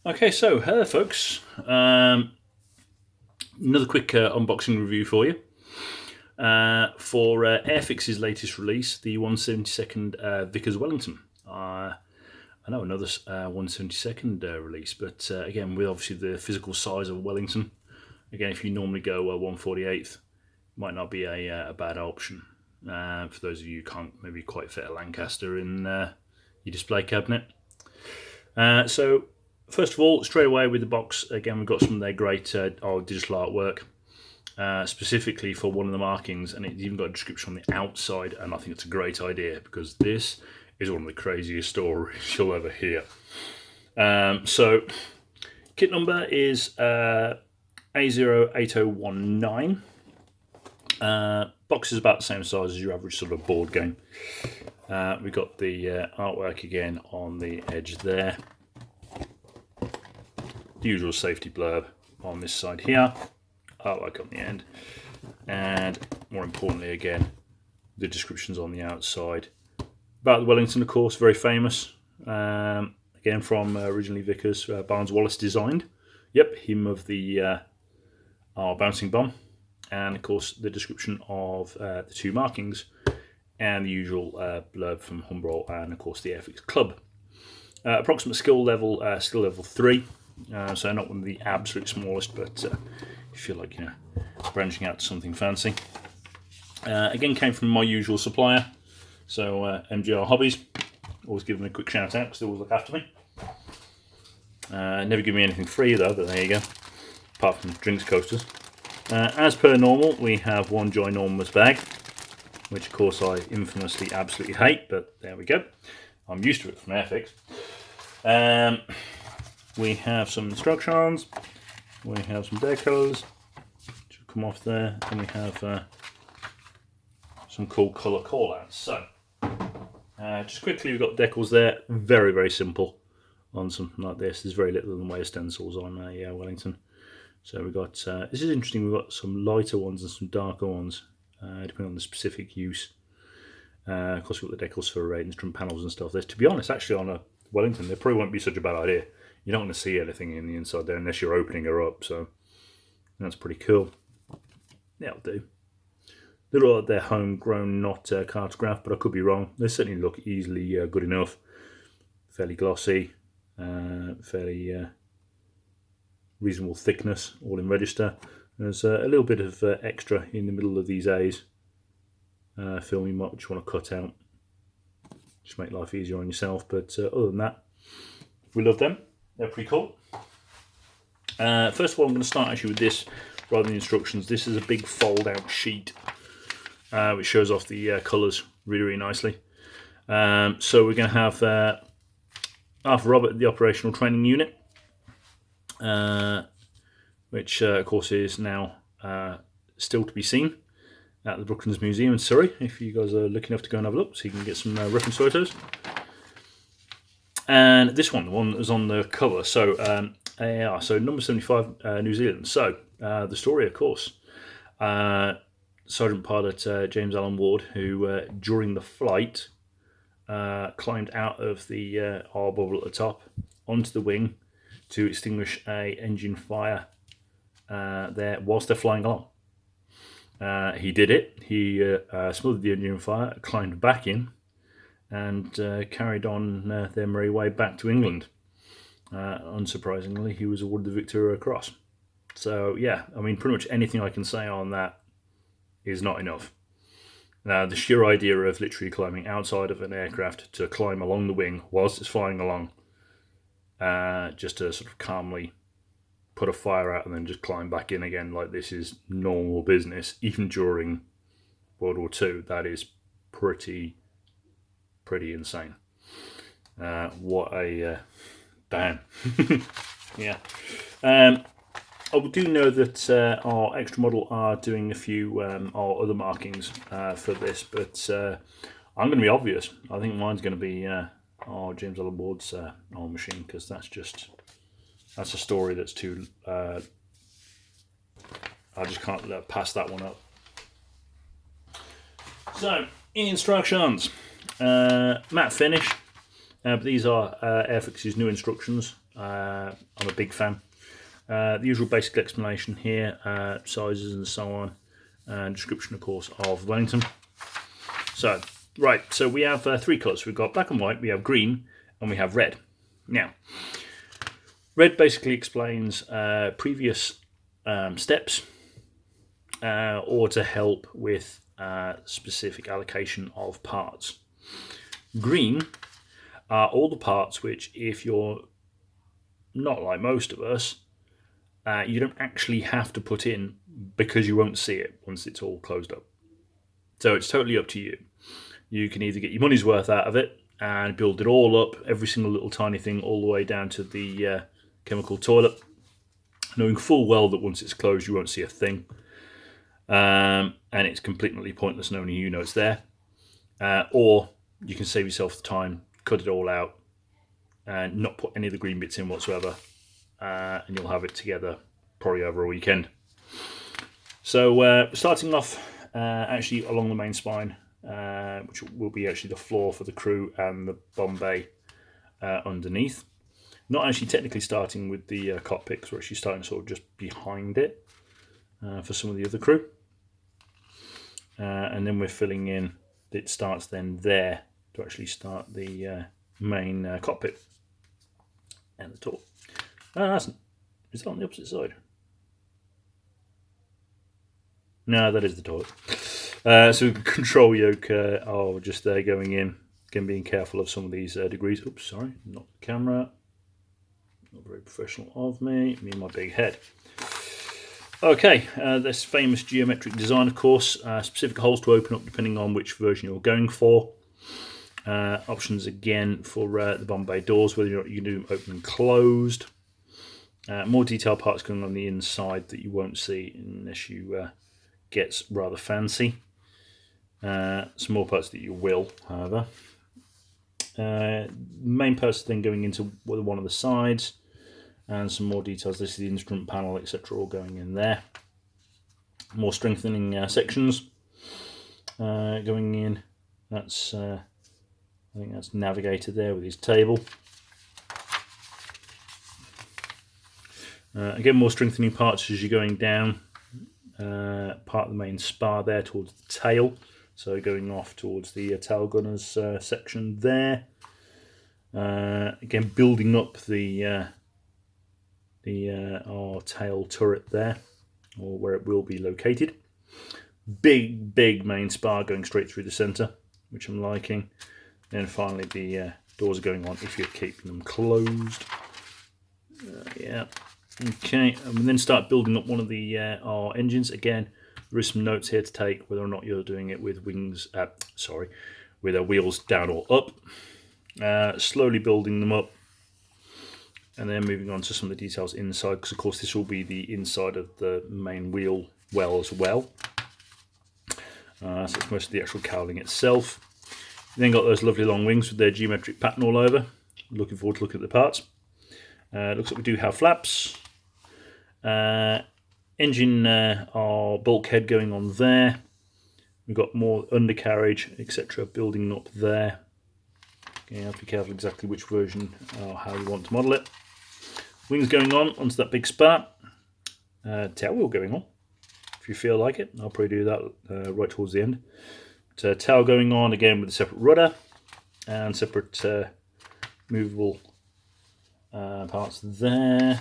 Okay, so hello folks. Another quick unboxing review for you. For Airfix's latest release, the 172nd Vickers Wellington. I know another 172nd release, but again, with obviously the physical size of Wellington, again, if you normally go 148th, might not be a bad option. For those of you who can't maybe quite fit a Lancaster in your display cabinet. So first of all, straight away with the box, again, we've got some of their great digital artwork, specifically for one of the markings, and it's even got a description on the outside, and I think it's a great idea because this is one of the craziest stories you'll ever hear. So kit number is A08019. Box is about the same size as your average sort of board game. We've got the artwork again on the edge there. The usual safety blurb on this side here, artwork on the end, and more importantly again, the descriptions on the outside. About the Wellington, of course, very famous. Again, from originally Vickers, Barnes Wallace designed. Yep, him of the our bouncing bomb. And of course the description of the two markings and the usual blurb from Humbrol and of course the Airfix Club. Approximate skill level 3, so not one of the absolute smallest, but you feel like branching out to something fancy. Again, came from my usual supplier, so MGR Hobbies. Always give them a quick shout out because they always look after me. Never give me anything free though, but there you go, apart from drinks coasters. As per normal, we have one ginormous bag, which of course I infamously absolutely hate, but there we go. I'm used to it from Airfix. We have some instructions, we have some decals, which will come off there, and we have some cool colour callouts. So, just quickly, we've got decals there, very, very simple on something like this. There's very little in the way of stencils on a Wellington. So we've got, this is interesting, we've got some lighter ones and some darker ones, depending on the specific use. Of course we've got the decals for ratings, trim panels and stuff. There's, to be honest, actually on a Wellington, there probably won't be such a bad idea. You're not going to see anything in the inside there unless you're opening her up, so that's pretty cool. That'll do. They look like they're homegrown, not cartograph, but I could be wrong. They certainly look easily good enough. Fairly glossy, fairly reasonable thickness, all in register. There's a little bit of extra in the middle of these A's. Film you might just want to cut out. Just make life easier on yourself, but other than that, we love them. They're pretty cool. First of all, I'm going to start actually with this rather than the instructions. This is a big fold-out sheet which shows off the colours really, really nicely. So we're going to have Arthur Robert, the operational training unit, which of course is now still to be seen at the Brooklands Museum in Surrey, if you guys are lucky enough to go and have a look, so you can get some reference photos. And this one, the one that was on the cover, so AAR, so number 75, New Zealand. So the story, of course, Sergeant Pilot James Allen Ward, who during the flight climbed out of the R bubble at the top onto the wing to extinguish a engine fire there whilst they're flying along. He did it. He smothered the engine fire, climbed back in, and carried on their merry way back to England. Unsurprisingly, he was awarded the Victoria Cross. So yeah, I mean, pretty much anything I can say on that is not enough. The sheer idea of literally climbing outside of an aircraft to climb along the wing whilst it's flying along, just to sort of calmly put a fire out and then just climb back in again like this is normal business, even during World War II. That is pretty insane. What a damn. Yeah. I do know that our extra model are doing a few our other markings for this, but I'm going to be obvious. I think mine's going to be our James Allen Ward's our machine, because that's a story that's too. I just can't pass that one up. So instructions, matte finish. but these are Airfix's new instructions. I'm a big fan. The usual basic explanation here, sizes and so on, and description, of course, of Wellington. So, right, so we have 3 colours. We've got black and white, we have green, and we have red. Now, red basically explains previous steps or to help with specific allocation of parts. Green are all the parts which, if you're not like most of us, you don't actually have to put in because you won't see it once it's all closed up. So it's totally up to you. You can either get your money's worth out of it and build it all up, every single little tiny thing, all the way down to the chemical toilet, knowing full well that once it's closed you won't see a thing, and it's completely pointless and only you know it's there. Or you can save yourself the time, cut it all out, and not put any of the green bits in whatsoever, and you'll have it together probably over a weekend. So starting off actually along the main spine, which will be actually the floor for the crew and the bomb bay underneath. Not actually technically starting with the cockpit, because we're actually starting sort of just behind it for some of the other crew. And then we're filling in, it starts then there to actually start the main cockpit and the top. Is that on the opposite side? No, that is the toilet. So control yoke are just there going in. Again, being careful of some of these degrees. Oops, sorry, not the camera. Not very professional of me and my big head. Okay, this famous geometric design, of course. Specific holes to open up depending on which version you're going for. Options again for the bomb bay doors, whether or not you can do them open and closed. More detailed parts going on the inside that you won't see unless you get rather fancy. Some more parts that you will, however. Main parts then going into one of the sides, and some more details. This is the instrument panel, etc., all going in there. More strengthening sections going in. That's I think that's Navigator there with his table. Again, more strengthening parts as you're going down. Part of the main spar there towards the tail, so going off towards the tail gunners section there. Again, building up our tail turret there, or where it will be located. Big main spar going straight through the centre, which I'm liking. And finally the doors are going on if you're keeping them closed. Yeah. Okay, and we then start building up one of the our engines. Again, there is some notes here to take whether or not you're doing it with wings. With wheels down or up. Slowly building them up, and then moving on to some of the details inside, because of course this will be the inside of the main wheel well as well. So it's most of the actual cowling itself. You then got those lovely long wings with their geometric pattern all over. Looking forward to looking at the parts. Looks like we do have flaps. Engine our bulkhead going on there. We've got more undercarriage, etc. building up there. Okay, you have to be careful exactly which version or how you want to model it. Wings going on onto that big spar. Tail wheel going on, if you feel like it. I'll probably do that right towards the end. But, tail going on again with a separate rudder and separate movable parts there.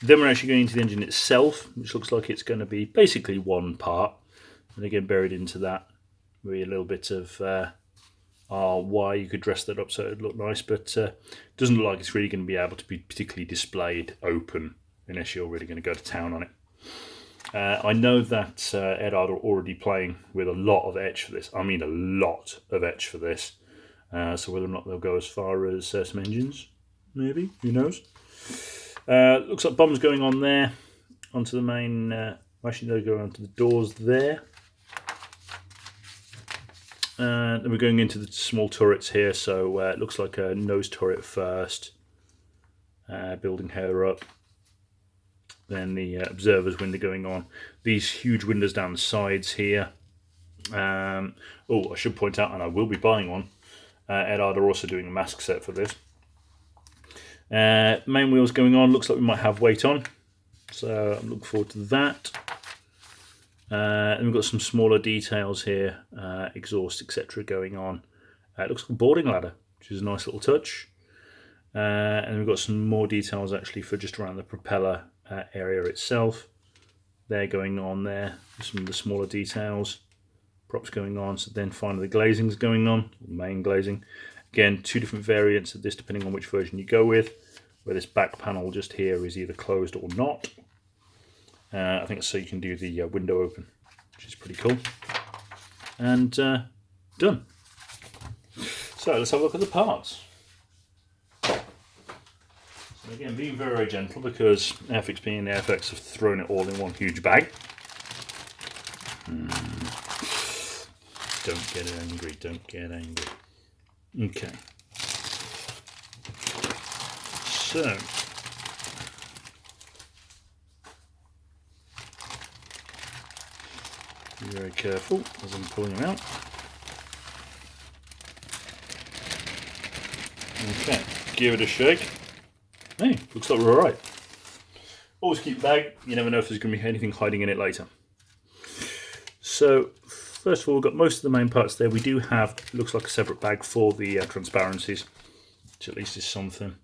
Then we're actually going into the engine itself, which looks like it's going to be basically one part. And again, buried into that, with a little bit of why you could dress that up so it'd look nice, but doesn't look like it's really going to be able to be particularly displayed open unless you're really going to go to town on it. I know that Edard are already playing with a lot of etch for this. I mean a lot of etch for this. So whether or not they'll go as far as some engines, maybe, who knows. Looks like bombs going on there, onto the main, actually they're going onto the doors there. Then we're going into the small turrets here, so it looks like a nose turret first, building her up. Then the observer's window going on. These huge windows down the sides here. Oh, I should point out, and I will be buying one, Edard are also doing a mask set for this. Main wheels going on, looks like we might have weight on, so I'm looking forward to that. And we've got some smaller details here, exhaust, etc. going on. It looks like a boarding ladder, which is a nice little touch. And we've got some more details actually for just around the propeller area itself. They're going on there, some of the smaller details, props going on. So then finally the glazing's going on, main glazing. Again, two different variants of this depending on which version you go with, where this back panel just here is either closed or not. I think so you can do the window open, which is pretty cool. And done. So let's have a look at the parts. So again, being very, very gentle because Airfix being Airfix have thrown it all in one huge bag. Don't get angry, don't get angry. Okay. So be very careful as I'm pulling them out. Okay, give it a shake. Hey, looks like we're alright. Always keep the bag, you never know if there's going to be anything hiding in it later. So, first of all, we've got most of the main parts there. We do have, looks like a separate bag for the transparencies, which at least is something.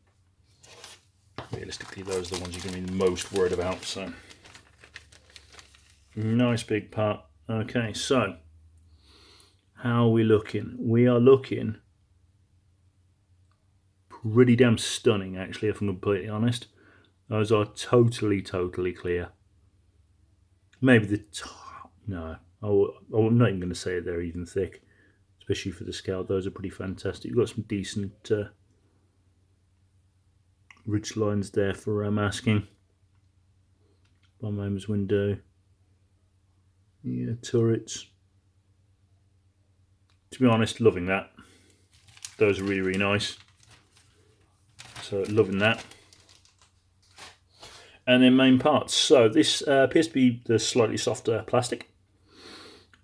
Realistically, those are the ones you're going to be most worried about. So, nice big part. Okay, so, how are we looking? We are looking pretty damn stunning, actually, if I'm completely honest. Those are totally clear. Maybe the top, no, I'm not even going to say they're even thick, especially for the scale. Those are pretty fantastic. You've got some decent ridge lines there for masking. Bomb aimer's window. Yeah, turrets. To be honest, loving that. Those are really, really nice. So loving that. And then main parts. So this appears to be the slightly softer plastic.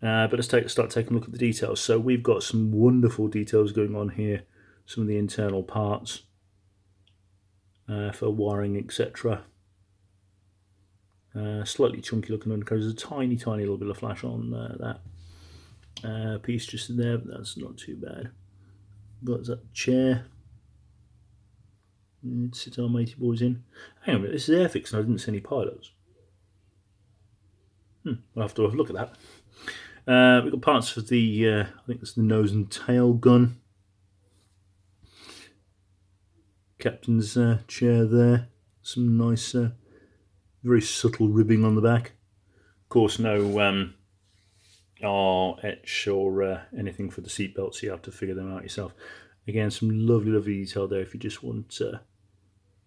But let's start taking a look at the details. So we've got some wonderful details going on here. Some of the internal parts for wiring, etc. Slightly chunky looking undercarriage. There's a tiny little bit of flash on that piece just in there, but that's not too bad. Got that chair. Sit our matey boys in. Hang on a minute, this is Airfix and I didn't see any pilots. I'll have to have a look at that. We've got parts for the, I think it's the nose and tail gun. Captain's chair there. Some nice, very subtle ribbing on the back. Of course, no etch or anything for the seat belts, so you have to figure them out yourself. Again, some lovely detail there if you just want to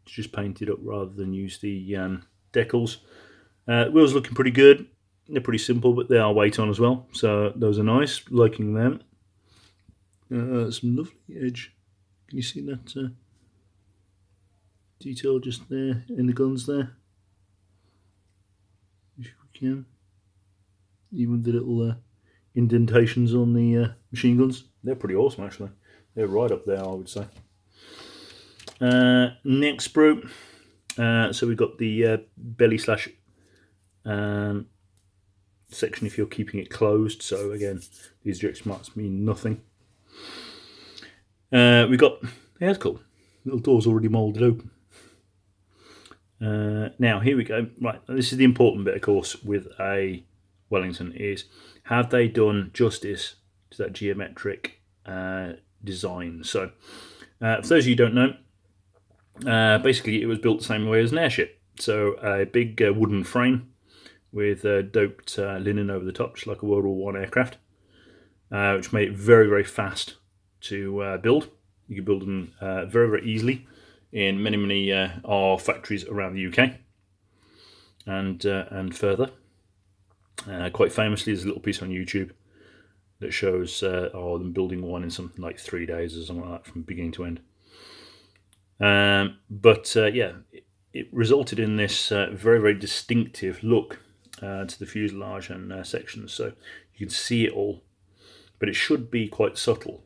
just paint it up rather than use the decals. Wheels looking pretty good. They're pretty simple, but they are weight on as well, so those are nice. Liking them. Some lovely edge. Can you see that detail just there in the guns there? If you can. Even the little indentations on the machine guns. They're pretty awesome, actually. They're right up there, I would say. Next sprue. So we've got the belly slash section if you're keeping it closed. So again, these ejection marks mean nothing. We've got, yeah, that's cool. Little door's already moulded open. Now here we go. Right, this is the important bit, of course, with a Wellington is have they done justice to that geometric design. So for those of you who don't know, basically it was built the same way as an airship. So a big wooden frame with doped linen over the top, just like a World War I aircraft, which made it very fast to build. You can build them very easily in many our factories around the UK and further. Quite famously, there's a little piece on YouTube that shows them building one in something like 3 days or something like that from beginning to end. Yeah, it resulted in this very distinctive look to the fuselage and sections. So you can see it all, but it should be quite subtle.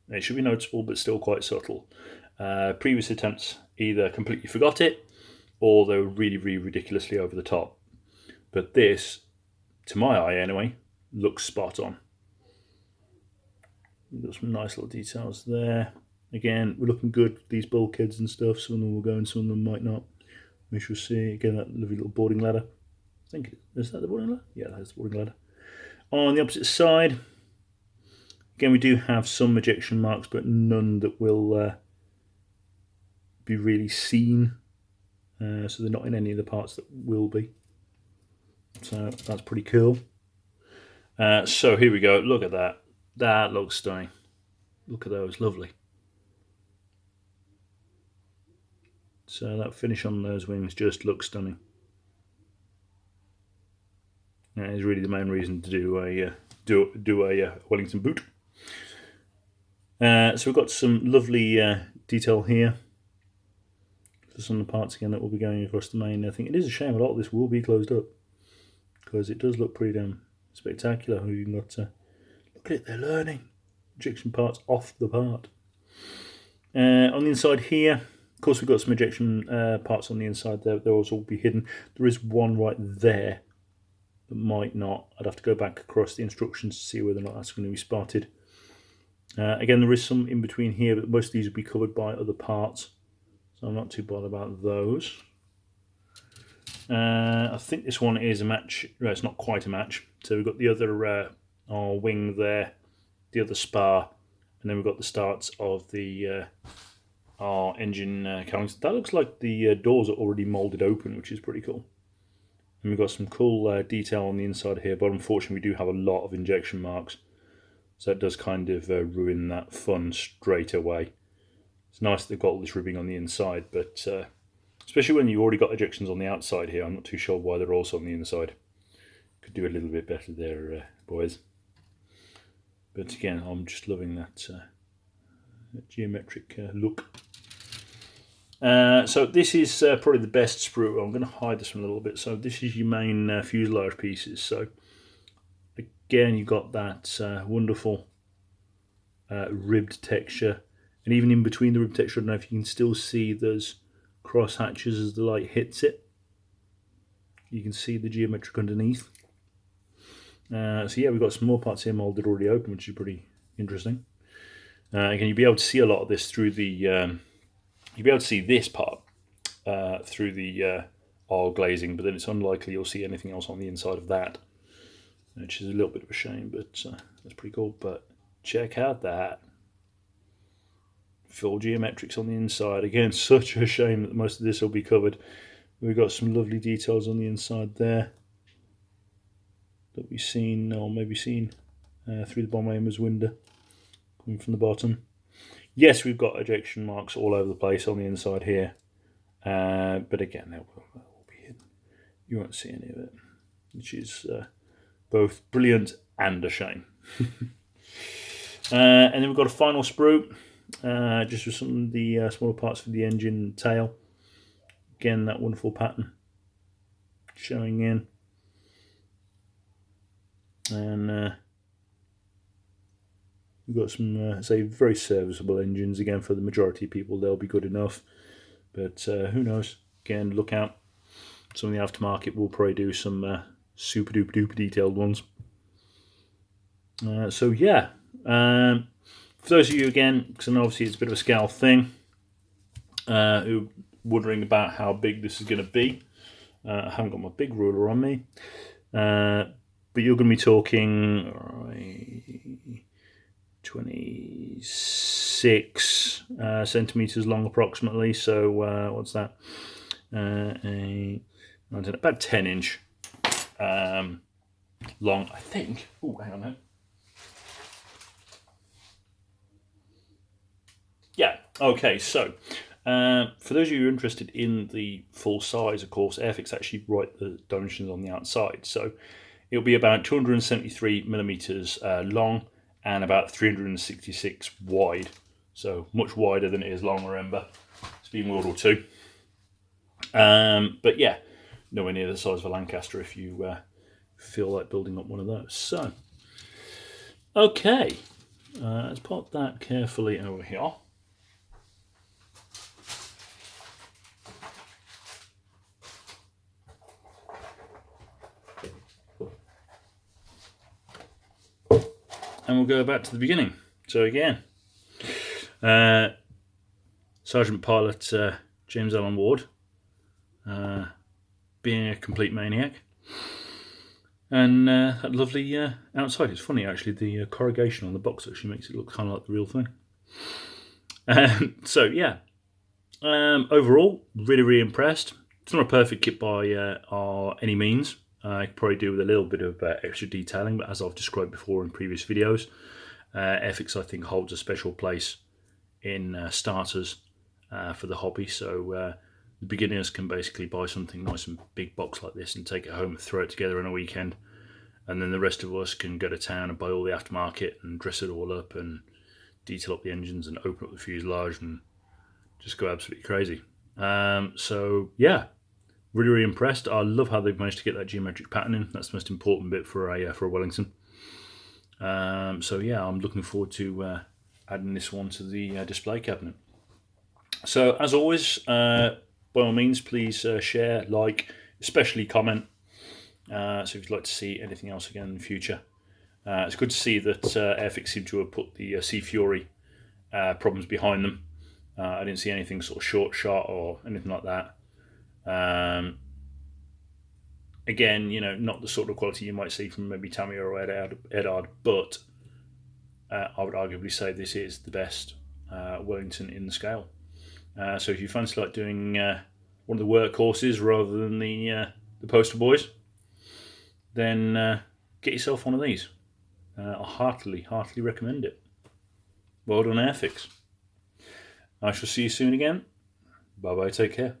It should be noticeable, but still quite subtle. Previous attempts either completely forgot it, or they were really, really ridiculously over the top. But this, to my eye anyway, looks spot on. We've got some nice little details there. Again, we're looking good, these bulkheads and stuff. Some of them will go and some of them might not. We shall see. Again, that lovely little boarding ladder. I think, is that the boarding ladder? Yeah, that's the boarding ladder. On the opposite side, again, we do have some ejection marks, but none that will be really seen. So they're not in any of the parts that will be. So that's pretty cool. So here we go. Look at that. That looks stunning. Look at those. Lovely. So that finish on those wings just looks stunning. That is really the main reason to do a Wellington boot. So we've got some lovely detail here for some of the parts again that will be going across the main. I think it is a shame a lot of this will be closed up because it does look pretty damn spectacular. You've got look at it, they're learning ejection parts off the part. On the inside here, of course, we've got some ejection parts on the inside there. Those will be hidden. There is one right there that might not. I'd have to go back across the instructions to see whether or not that's going to be spotted. Again, there is some in between here, but most of these will be covered by other parts, so I'm not too bothered about those. I think this one is a match. No, it's not quite a match. So we've got the other wing there, the other spar, and then we've got the starts of the engine cowlings. That looks like the doors are already moulded open, which is pretty cool. And we've got some cool detail on the inside here, but unfortunately we do have a lot of injection marks. So it does kind of ruin that fun straight away. It's nice that they've got all this ribbing on the inside, but especially when you've already got ejections on the outside here, I'm not too sure why they're also on the inside. Could do a little bit better there, boys. But again, I'm just loving that geometric look. So this is probably the best sprue. I'm going to hide this one a little bit. So this is your main fuselage pieces. So again, you've got that wonderful ribbed texture, and even in between the ribbed texture, I don't know if you can still see there's cross hatches as the light hits it. You can see the geometric underneath. So yeah, we've got some more parts here molded already open, which is pretty interesting. Again, you'll be able to see a lot of this through the. You'll be able to see this part through the oil glazing, but then it's unlikely you'll see anything else on the inside of that, which is a little bit of a shame, but that's pretty cool. But check out that. Full geometrics on the inside. Again, such a shame that most of this will be covered. We've got some lovely details on the inside there that we've seen, or maybe seen through the bomb aimer's window coming from the bottom. Yes, we've got ejection marks all over the place on the inside here, but again, that will be hidden. You won't see any of it, which is both brilliant and a shame. And then we've got a final sprue, just with some of the smaller parts for the engine tail. Again, that wonderful pattern showing in. And we've got some, say, very serviceable engines. Again, for the majority of people, they'll be good enough. But who knows? Again, look out. Some of the aftermarket will probably do some super duper duper detailed ones. So yeah, for those of you, again, because I know obviously it's a bit of a scale thing, who are wondering about how big this is going to be, I haven't got my big ruler on me, but you're going to be talking 26 centimeters long approximately. So what's that? About 10 inch long, I think. Oh, hang on a minute. Yeah, okay, so for those of you who are interested in the full size, of course, Airfix actually write the dimensions on the outside. So it'll be about 273 millimeters long and about 366 wide. So much wider than it is long, remember. It's been World War II. But yeah, nowhere near the size of a Lancaster if you feel like building up one of those. So, okay. let's pop that carefully over here. And we'll go back to the beginning. So again, Sergeant Pilot James Allen Ward, being a complete maniac. And that lovely outside. It's funny actually, the corrugation on the box actually makes it look kind of like the real thing. So yeah, overall, really impressed. It's not a perfect kit by any means. I could probably do with a little bit of extra detailing, but as I've described before in previous videos, Airfix I think holds a special place in starters for the hobby. So the beginners can basically buy something nice and big box like this and take it home and throw it together on a weekend, and then the rest of us can go to town and buy all the aftermarket and dress it all up and detail up the engines and open up the fuselage and just go absolutely crazy. So yeah, really impressed. I love how they've managed to get that geometric pattern in. That's the most important bit for a Wellington. So yeah, I'm looking forward to adding this one to the display cabinet. So as always, by all means, please share, like, especially comment. So if you'd like to see anything else again in the future. It's good to see that Airfix seem to have put the Sea Fury problems behind them. I didn't see anything sort of short shot or anything like that. Again, you know, not the sort of quality you might see from maybe Tamiya or Edard, but I would arguably say this is the best Wellington in the scale. So if you fancy like doing one of the workhorses rather than the poster boys, then get yourself one of these. I heartily recommend it. Well done, Airfix. I shall see you soon again. Bye bye, take care.